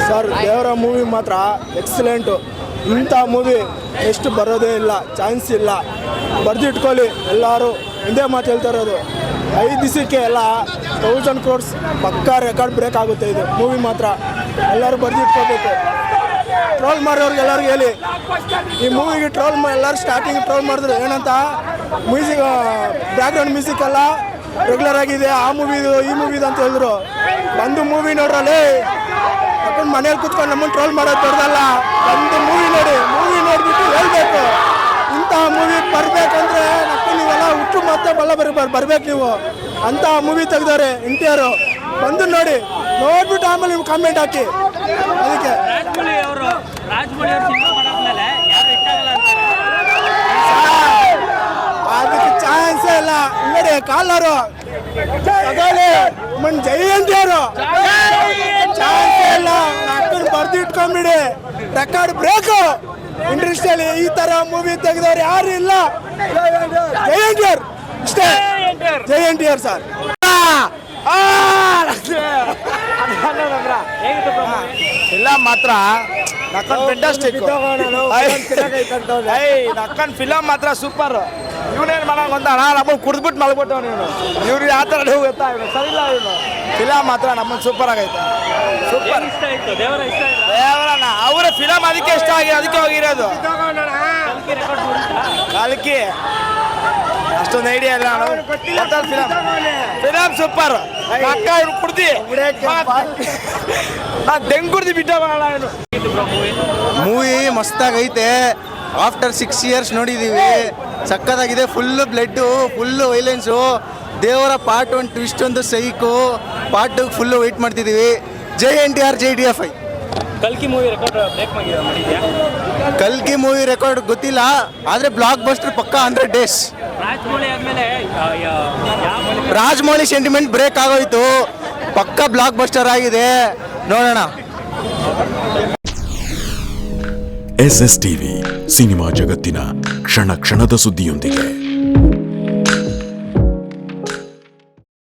Sir ದೇವರ movie ಮಾತ್ರ excellent. ಇಂಥ ಮೂವಿ ಎಷ್ಟು ಬರೋದೇ ಇಲ್ಲ, ಚಾನ್ಸ್ ಇಲ್ಲ. ಬರೆದಿಟ್ಕೊಳ್ಳಿ ಎಲ್ಲರೂ. ಹಿಂದೆ ಮಾತು ಹೇಳ್ತಾ ಇರೋದು, 5 ದಿವಸಕ್ಕೆ ಎಲ್ಲ 1000 crores ಪಕ್ಕಾ ರೆಕಾರ್ಡ್ ಬ್ರೇಕ್ ಆಗುತ್ತೆ ಇದು ಮೂವಿ ಮಾತ್ರ. ಎಲ್ಲರೂ ಬರೆದಿಟ್ಕೋಬೇಕು. ಟ್ರೋಲ್ ಮಾಡೋರ್ಗೆ ಎಲ್ಲರಿಗೂ ಹೇಳಿ, ಈ ಮೂವಿಗೆ ಎಲ್ಲರೂ ಸ್ಟಾರ್ಟಿಂಗ್ ಟ್ರೋಲ್ ಮಾಡಿದ್ರು ಏನಂತ, ಮ್ಯೂಸಿಕ್ ಬ್ಯಾಕ್ಗ್ರೌಂಡ್ ಮ್ಯೂಸಿಕ್ ಎಲ್ಲ ರೆಗ್ಯುಲರ್ ಆಗಿದೆ, ಆ ಮೂವಿದು ಈ ಮೂವಿದು ಅಂತ ಹೇಳಿದ್ರು. ಒಂದು ಮೂವಿ ನೋಡ್ರಲ್ಲಿ ಯಾಕಂದ್ರೆ ಮನೇಲಿ ಕೂತ್ಕೊಂಡು ನಮ್ಮನ್ನು ಟ್ರೋಲ್ ಮಾಡೋದು ದೊಡ್ಡದಲ್ಲ. ಒಂದು ಮೂವಿ ನೋಡಿಬಿಟ್ಟು ಹೇಳ್ಬೇಕು. ಇಂತಹ ಮೂವಿ ಬರಬೇಕಂದ್ರೆ ನೀವೆಲ್ಲ ಹುಟ್ಟು ಮತ್ತೆ ಬರ್ಬೇಕು ನೀವು. ಅಂತಹ ಮೂವಿ ತೆಗ್ದಾರೆ NTR. ಬಂದು ನೋಡ್ಬಿಟ್ಟು ಆಮೇಲೆ ನೀವು ಕಾಮೆಂಟ್ ಹಾಕಿ. ಅದಕ್ಕೆ ಅದಕ್ಕೆ ಚಾನ್ಸೇ ಇಲ್ಲ. ನೋಡಿ ಕಾಲರು ಜಯಂತಿಯವರು ಚಾನ್ಸೇ ಇಲ್ಲ. ಅಕ್ಕನ ಬರ್ದಿಟ್ಕೊಂಬಿಡಿ, ರೆಕಾರ್ಡ್ ಬ್ರೇಕು. ಇಂಡಸ್ಟ್ರಿಯಲ್ಲಿ ಈ ತರ ಮೂವಿ ತೆಗೆದವ್ರು ಯಾರು ಇಲ್ಲ. ಜಯಂತಿಯರ್ ಇಷ್ಟೇ, ಜಯಂತಿಯರ್ ಸರ್. ಇಲ್ಲ ಮಾತ್ರ ನಕ್ಕನ್ ಫೆಂಟಾಸ್ಟಿಕ್. ನಕ್ಕನ್ ಫಿಲಮ್ ಮಾತ್ರ ಸೂಪರ್. ಇವನೇನು ಮಾಡೋಣ ಗೊತ್ತಾಣ, ನಮ್ಮನ್ನು ಕುಡಿದ್ಬಿಟ್ಟು ಮಲ್ಬಿಟ್ಟು ಇವ್ರಿಗೆ ಯಾವ ಥರ ಗೊತ್ತಾ, ಸರಿ ಇಲ್ಲ. ಇವನು ಫಿಲಮ್ ಮಾತ್ರ ನಮ್ಮನ್ನು ಸೂಪರ್ ಆಗೈತೆ. ಸೂಪರ್ ದೇವರಣ್ಣ ಅವರ ಫಿಲಮ್ ಅದಕ್ಕೆ ಇಷ್ಟ ಅದಕ್ಕೆ ಹೋಗಿರೋದು. ಕಲ್ಕಿ ಅಷ್ಟೊಂದು ಐಡಿಯಾ ಇಲ್ಲ. Film super. ಅಕ್ಕ ಇವ್ರು ಕುಡ್ದಿ ದೆಂಗ್ ಕುಡ್ದು ಬಿಟ್ಟ ಮೂವಿ ಮಸ್ತಾಗೈತೆ. ಆಫ್ಟರ್ 6 years ನೋಡಿದ್ದೀವಿ. ಸಕ್ಕತ್ತಾಗಿದೆ. Full blood, full violence. ದೇವರ ಪಾರ್ಟ್ 1 ಟ್ವಿಸ್ಟ್ ಒಂದು ಸೈಕು. ಪಾರ್ಟ್ 2 ಫುಲ್ಲು ವೆಯ್ಟ್ ಮಾಡ್ತಿದ್ದೀವಿ. ಜೈ NTR, ಜೈ DFI. ಕಲ್ಕಿ ಮೂವಿ ರೆಕಾರ್ಡ್ ಬ್ರೇಕ್ ಮಾಡಿದ್ಯಾ? ಕಲ್ಕಿ ಮೂವಿ ರೆಕಾರ್ಡ್ ಗೊತ್ತಿಲ್ಲ, ಆದರೆ ಬ್ಲಾಕ್ ಬಸ್ಟರ್ ಪಕ್ಕಾ 100 days. ರಾಜಮೌಳಿ ಆದ್ಮೇಲೆ ರಾಜಮೌಳಿ ಸೆಂಟಿಮೆಂಟ್ ಬ್ರೇಕ್ ಆಗೋಯ್ತು. ಪಕ್ಕಾ ಬ್ಲಾಕ್ ಬಸ್ಟರ್ ಆಗಿದೆ, ನೋಡೋಣ. SSTV ಸಿನಿಮಾ ಜಗತ್ತಿನ ಕ್ಷಣ ಕ್ಷಣದ ಸುದ್ದಿಯೊಂದಿಗೆ.